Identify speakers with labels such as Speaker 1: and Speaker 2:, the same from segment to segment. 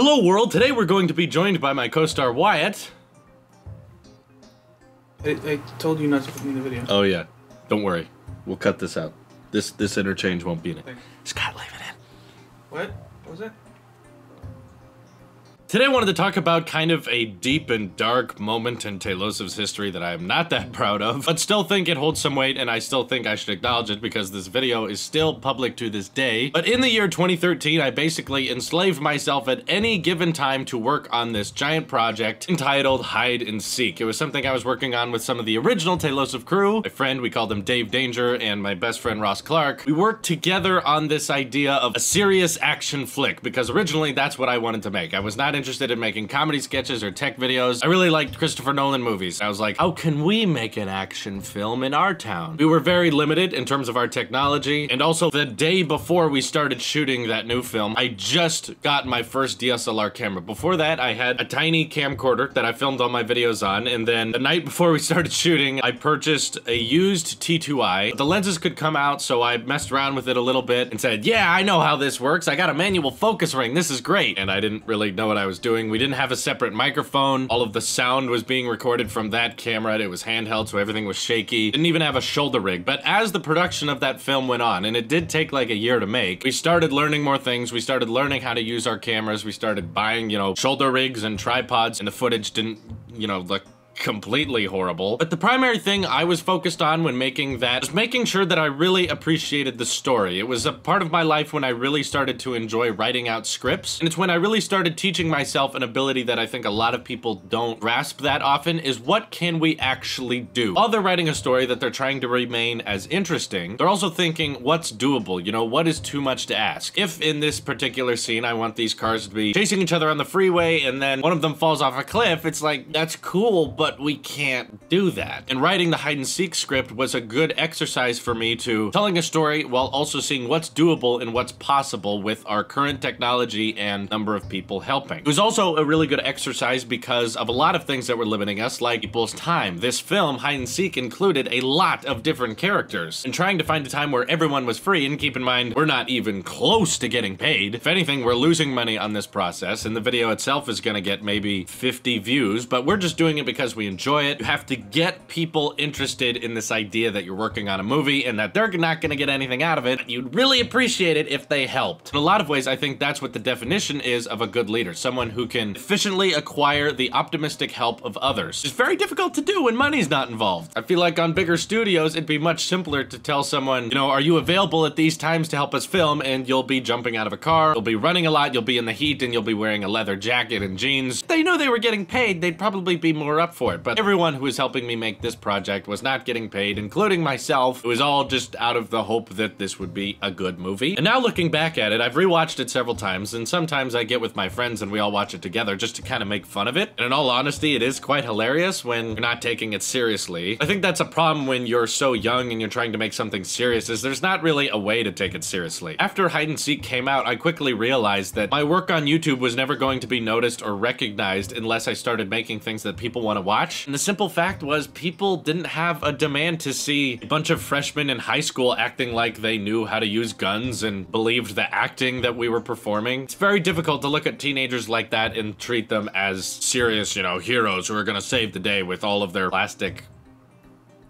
Speaker 1: Hello world, today we're going to be joined by my co-star Wyatt.
Speaker 2: I told you not to put me in the video.
Speaker 1: Oh yeah, don't worry. We'll cut this out. This interchange won't be in it.
Speaker 2: Thanks.
Speaker 1: Scott, leave it in.
Speaker 2: What? What was that?
Speaker 1: Today I wanted to talk about kind of a deep and dark moment in Tailosive's history that I am not that proud of, but still think it holds some weight, and I still think I should acknowledge it because this video is still public to this day. But in the year 2013, I basically enslaved myself at any given time to work on this giant project entitled Hide and Seek. It was something I was working on with some of the original Tailosive crew. My friend, we called him Dave Danger, and my best friend Ross Clark. We worked together on this idea of a serious action flick because originally that's what I wanted to make. I was not interested in making comedy sketches or tech videos. I really liked Christopher Nolan movies. I was like, how can we make an action film in our town? We were very limited in terms of our technology, and also the day before we started shooting that new film, I just got my first DSLR camera. Before that, I had a tiny camcorder that I filmed all my videos on, and then the night before we started shooting, I purchased a used T2i. The lenses could come out, so I messed around with it a little bit and said, yeah, I know how this works. I got a manual focus ring. This is great. And I didn't really know what I was doing. We didn't have a separate microphone. All of the sound was being recorded from that camera. It was handheld, so everything was shaky. Didn't even have a shoulder rig. But as the production of that film went on, and it did take like a year to make, we started learning more things. We started learning how to use our cameras. We started buying, shoulder rigs and tripods, and the footage didn't, look completely horrible. But the primary thing I was focused on when making that was making sure that I really appreciated the story. It was a part of my life when I really started to enjoy writing out scripts, and it's when I really started teaching myself an ability that I think a lot of people don't grasp that often, is what can we actually do? While they're writing a story that they're trying to remain as interesting, they're also thinking what's doable, what is too much to ask? If in this particular scene I want these cars to be chasing each other on the freeway and then one of them falls off a cliff, it's like, that's cool, but we can't do that. And writing the hide and seek script was a good exercise for me to telling a story while also seeing what's doable and what's possible with our current technology and number of people helping. It was also a really good exercise because of a lot of things that were limiting us, like people's time. This film, Hide and Seek, included a lot of different characters, and trying to find a time where everyone was free, and keep in mind, we're not even close to getting paid. If anything, we're losing money on this process, and the video itself is gonna get maybe 50 views, but we're just doing it because we enjoy it. You have to get people interested in this idea that you're working on a movie and that they're not gonna get anything out of it. You'd really appreciate it if they helped. In a lot of ways, I think that's what the definition is of a good leader. Someone who can efficiently acquire the optimistic help of others. It's very difficult to do when money's not involved. I feel like on bigger studios, it'd be much simpler to tell someone, are you available at these times to help us film? And you'll be jumping out of a car, you'll be running a lot, you'll be in the heat, and you'll be wearing a leather jacket and jeans. If they knew they were getting paid, they'd probably be more up for it. But everyone who was helping me make this project was not getting paid, including myself. It was all just out of the hope that this would be a good movie. And now looking back at it, I've rewatched it several times, and sometimes I get with my friends and we all watch it together just to kind of make fun of it. And in all honesty, it is quite hilarious when you're not taking it seriously. I think that's a problem when you're so young and you're trying to make something serious, is there's not really a way to take it seriously. After Hide and Seek came out, I quickly realized that my work on YouTube was never going to be noticed or recognized unless I started making things that people want to watch. And the simple fact was people didn't have a demand to see a bunch of freshmen in high school acting like they knew how to use guns and believed the acting that we were performing. It's very difficult to look at teenagers like that and treat them as serious, heroes who are gonna save the day with all of their plastic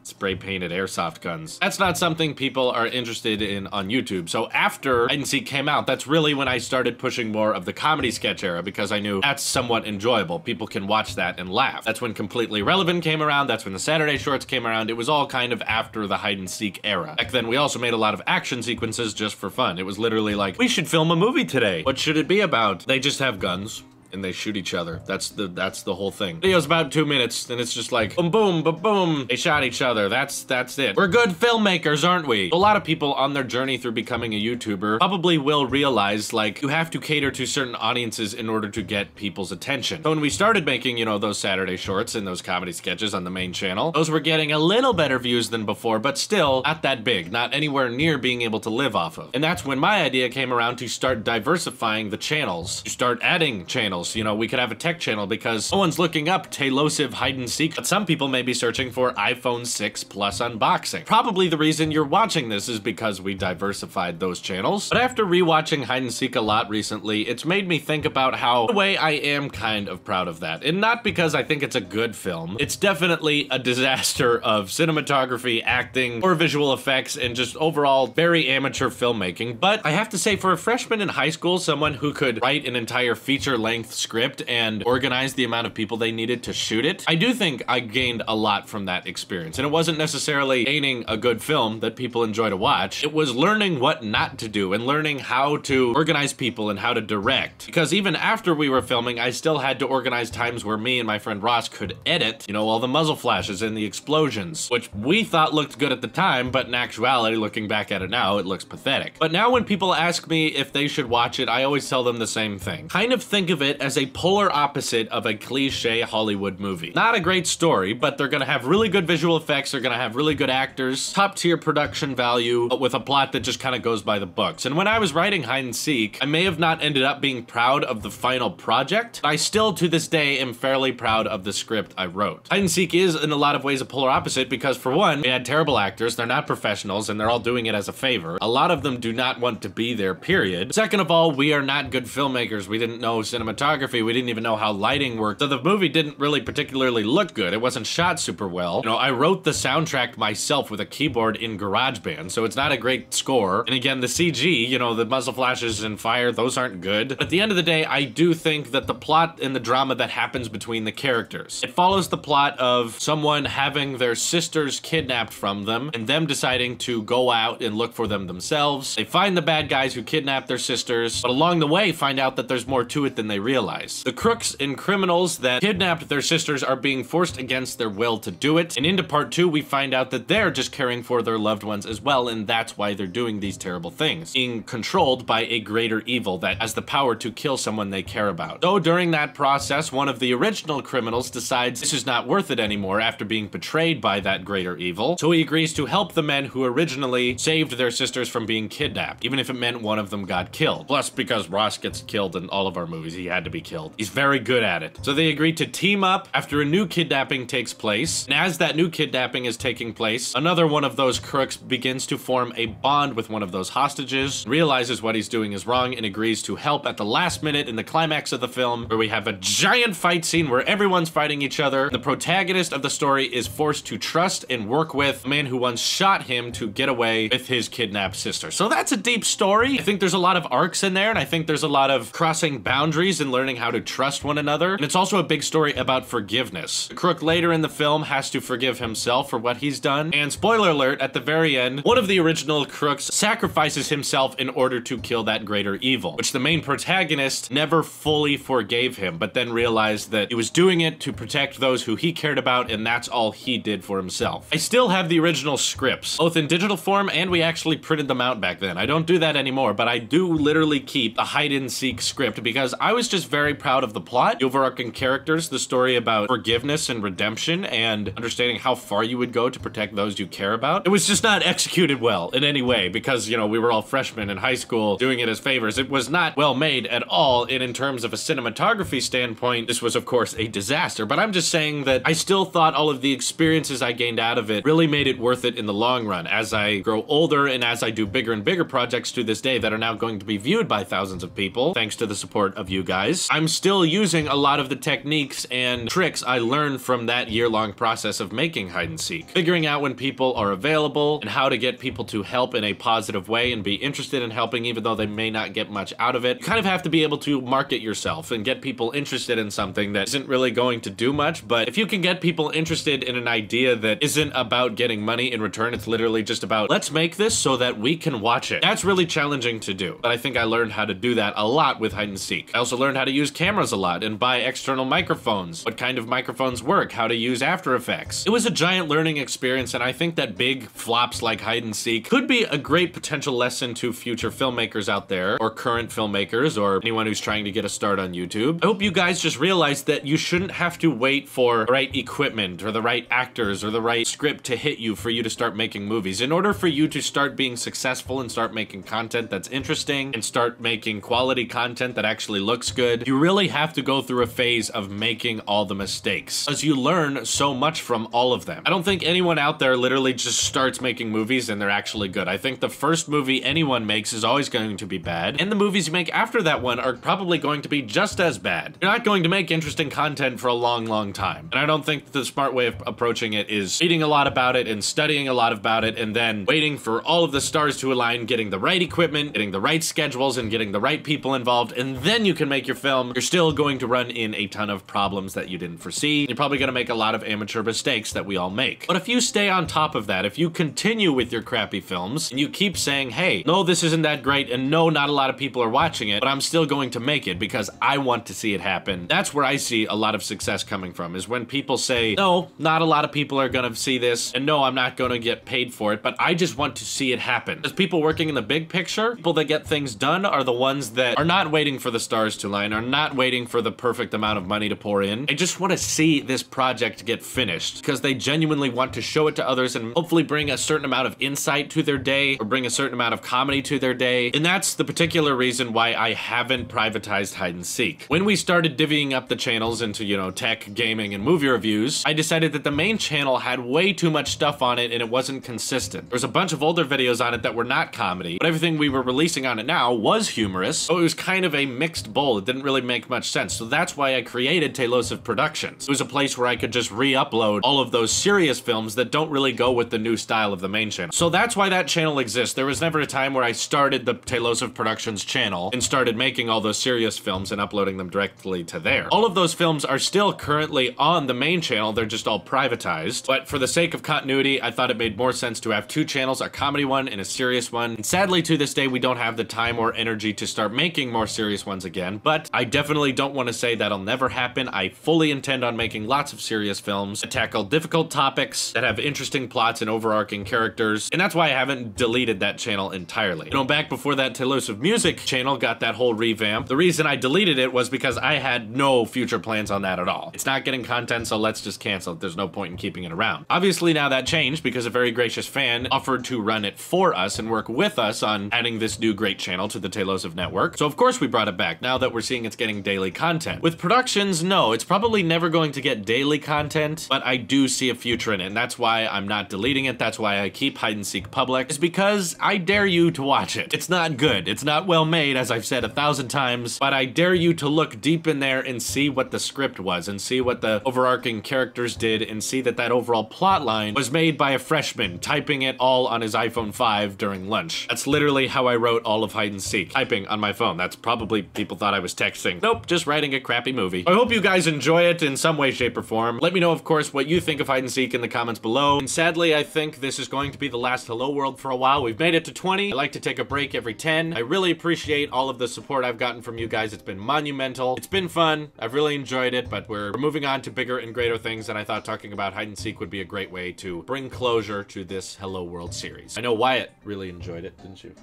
Speaker 1: spray-painted airsoft guns. That's not something people are interested in on YouTube. So after Hide and Seek came out, that's really when I started pushing more of the comedy sketch era, because I knew that's somewhat enjoyable. People can watch that and laugh. That's when Completely Relevant came around. That's when the Saturday Shorts came around. It was all kind of after the Hide and Seek era. Back then, we also made a lot of action sequences just for fun. It was literally like, we should film a movie today. What should it be about? They just have guns and they shoot each other. That's the whole thing. Video's about 2 minutes, and it's just like boom, boom, boom, boom. They shot each other. That's it. We're good filmmakers, aren't we? A lot of people on their journey through becoming a YouTuber probably will realize, like, you have to cater to certain audiences in order to get people's attention. So when we started making, those Saturday Shorts and those comedy sketches on the main channel, those were getting a little better views than before, but still not that big, not anywhere near being able to live off of. And that's when my idea came around to start diversifying the channels, to start adding channels channels. You know, we could have a tech channel because no one's looking up Tailosive hide and seek, but some people may be searching for iPhone 6 Plus unboxing. Probably the reason you're watching this is because we diversified those channels. But after rewatching hide and seek a lot recently, it's made me think about how, in a way, I am kind of proud of that. And not because I think it's a good film. It's definitely a disaster of cinematography, acting, or visual effects, and just overall very amateur filmmaking. But I have to say, for a freshman in high school, someone who could write an entire feature-length script and organize the amount of people they needed to shoot it, I do think I gained a lot from that experience. And it wasn't necessarily gaining a good film that people enjoy to watch. It was learning what not to do and learning how to organize people and how to direct. Because even after we were filming, I still had to organize times where me and my friend Ross could edit, you know, all the muzzle flashes and the explosions, which we thought looked good at the time, but in actuality, looking back at it now, it looks pathetic. But now when people ask me if they should watch it, I always tell them the same thing. Kind of think of it as a polar opposite of a cliche Hollywood movie. Not a great story, but they're gonna have really good visual effects, they're gonna have really good actors, top tier production value, but with a plot that just kind of goes by the books. And when I was writing hide and seek, I may have not ended up being proud of the final project, but I still to this day am fairly proud of the script I wrote. Hide and seek is in a lot of ways a polar opposite because for one, we had terrible actors, they're not professionals, and they're all doing it as a favor. A lot of them do not want to be there, period. Second of all, we are not good filmmakers. We didn't know cinematography. We didn't even know how lighting worked. So the movie didn't really particularly look good. It wasn't shot super well. You know, I wrote the soundtrack myself with a keyboard in GarageBand, so it's not a great score. And again, the CG, you know, the muzzle flashes and fire, those aren't good. But at the end of the day, I do think that the plot and the drama that happens between the characters, it follows the plot of someone having their sisters kidnapped from them and them deciding to go out and look for them themselves. They find the bad guys who kidnapped their sisters, but along the way find out that there's more to it than they realize. The crooks and criminals that kidnapped their sisters are being forced against their will to do it. And into part 2, we find out that they're just caring for their loved ones as well, and that's why they're doing these terrible things, being controlled by a greater evil that has the power to kill someone they care about. So during that process, one of the original criminals decides this is not worth it anymore after being betrayed by that greater evil. So he agrees to help the men who originally saved their sisters from being kidnapped, even if it meant one of them got killed. Plus, because Ross gets killed in all of our movies, he had to be killed. He's very good at it. So they agree to team up after a new kidnapping takes place. And as that new kidnapping is taking place, another one of those crooks begins to form a bond with one of those hostages, realizes what he's doing is wrong, and agrees to help at the last minute in the climax of the film, where we have a giant fight scene where everyone's fighting each other. The protagonist of the story is forced to trust and work with a man who once shot him to get away with his kidnapped sister. So that's a deep story. I think there's a lot of arcs in there, and I think there's a lot of crossing boundaries and learning how to trust one another. And it's also a big story about forgiveness. The crook later in the film has to forgive himself for what he's done. And spoiler alert, at the very end, one of the original crooks sacrifices himself in order to kill that greater evil, which the main protagonist never fully forgave him, but then realized that he was doing it to protect those who he cared about, and that's all he did for himself. I still have the original scripts, both in digital form, and we actually printed them out back then. I don't do that anymore, but I do literally keep the hide and seek script because I was just very proud of the plot, the overarching characters, the story about forgiveness and redemption, and understanding how far you would go to protect those you care about. It was just not executed well in any way because, you know, we were all freshmen in high school doing it as favors. It was not well made at all, and in terms of a cinematography standpoint, this was of course a disaster, but I'm just saying that I still thought all of the experiences I gained out of it really made it worth it in the long run. As I grow older and as I do bigger and bigger projects to this day that are now going to be viewed by thousands of people, thanks to the support of you guys, I'm still using a lot of the techniques and tricks I learned from that year-long process of making hide and seek. Figuring out when people are available and how to get people to help in a positive way and be interested in helping even though they may not get much out of it. You kind of have to be able to market yourself and get people interested in something that isn't really going to do much, but if you can get people interested in an idea that isn't about getting money in return, it's literally just about, let's make this so that we can watch it. That's really challenging to do, but I think I learned how to do that a lot with hide and seek. I also learned how to use cameras a lot and buy external microphones, what kind of microphones work, how to use After Effects. It was a giant learning experience, and I think that big flops like hide and seek could be a great potential lesson to future filmmakers out there, or current filmmakers, or anyone who's trying to get a start on YouTube. I hope you guys just realize that you shouldn't have to wait for the right equipment or the right actors or the right script to hit you for you to start making movies. In order for you to start being successful and start making content that's interesting and start making quality content that actually looks good, good. You really have to go through a phase of making all the mistakes, because you learn so much from all of them. I don't think anyone out there literally just starts making movies and they're actually good. I think the first movie anyone makes is always going to be bad, and the movies you make after that one are probably going to be just as bad. You're not going to make interesting content for a long, long time. And I don't think the smart way of approaching it is reading a lot about it and studying a lot about it and then waiting for all of the stars to align, getting the right equipment, getting the right schedules, and getting the right people involved, and then you can make your film. You're still going to run in a ton of problems that you didn't foresee. You're probably gonna make a lot of amateur mistakes that we all make. But if you stay on top of that, if you continue with your crappy films, and you keep saying, hey, no, this isn't that great, and no, not a lot of people are watching it, but I'm still going to make it because I want to see it happen. That's where I see a lot of success coming from, is when people say, no, not a lot of people are gonna see this, and no, I'm not gonna get paid for it, but I just want to see it happen. Because people working in the big picture, people that get things done are the ones that are not waiting for the stars to align, are not waiting for the perfect amount of money to pour in. They just want to see this project get finished because they genuinely want to show it to others and hopefully bring a certain amount of insight to their day or bring a certain amount of comedy to their day. And that's the particular reason why I haven't privatized hide and seek. When we started divvying up the channels into, you know, tech, gaming, and movie reviews, I decided that the main channel had way too much stuff on it and it wasn't consistent. There was a bunch of older videos on it that were not comedy, but everything we were releasing on it now was humorous, so it was kind of a mixed bowl. It didn't really make much sense. So that's why I created Tailosive Productions. It was a place where I could just re-upload all of those serious films that don't really go with the new style of the main channel. So that's why that channel exists. There was never a time where I started the Tailosive Productions channel and started making all those serious films and uploading them directly to there. All of those films are still currently on the main channel. They're just all privatized. But for the sake of continuity, I thought it made more sense to have two channels, a comedy one and a serious one. And sadly, to this day, we don't have the time or energy to start making more serious ones again, but I definitely don't want to say that'll never happen. I fully intend on making lots of serious films that tackle difficult topics, that have interesting plots and overarching characters, and that's why I haven't deleted that channel entirely. You know, back before that Tailosive Music channel got that whole revamp, the reason I deleted it was because I had no future plans on that at all. It's not getting content, so let's just cancel it. There's no point in keeping it around. Obviously, now that changed because a very gracious fan offered to run it for us and work with us on adding this new great channel to the Tailosive network. So of course we brought it back now that we're seeing it's getting daily content. With productions, no, it's probably never going to get daily content, but I do see a future in it, and that's why I'm not deleting it. That's why I keep hide and seek public, is because I dare you to watch it. It's not good. It's not well made, as I've said 1,000 times, but I dare you to look deep in there and see what the script was and see what the overarching characters did and see that that overall plot line was made by a freshman typing it all on his iPhone 5 during lunch. That's literally how I wrote all of hide and seek, typing on my phone. That's probably people thought I was texting. Nope, just writing a crappy movie. I hope you guys enjoy it in some way, shape, or form. Let me know, of course, what you think of hide and seek in the comments below. And sadly, I think this is going to be the last Hello World for a while. We've made it to 20. I like to take a break every 10. I really appreciate all of the support I've gotten from you guys. It's been monumental. It's been fun. I've really enjoyed it, but we're moving on to bigger and greater things, and I thought talking about hide and seek would be a great way to bring closure to this Hello World series. I know Wyatt really enjoyed it, didn't you?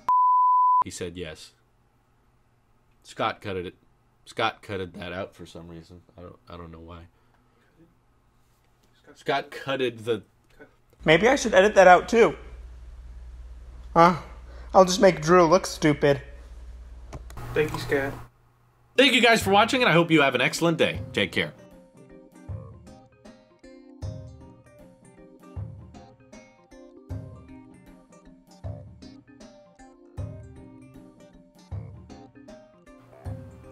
Speaker 1: He said yes. Scott cutted it. Scott cutted that out for some reason. I don't know why. Scott cutted the...
Speaker 3: Maybe I should edit that out too. I'll just make Drew look stupid.
Speaker 2: Thank you, Scott.
Speaker 1: Thank you guys for watching, and I hope you have an excellent day. Take care.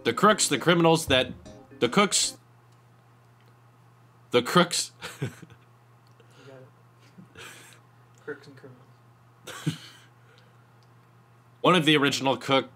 Speaker 1: The crooks, the criminals that... The cooks... The crooks...
Speaker 2: You got it. Crooks and criminals.
Speaker 1: One of the original cook...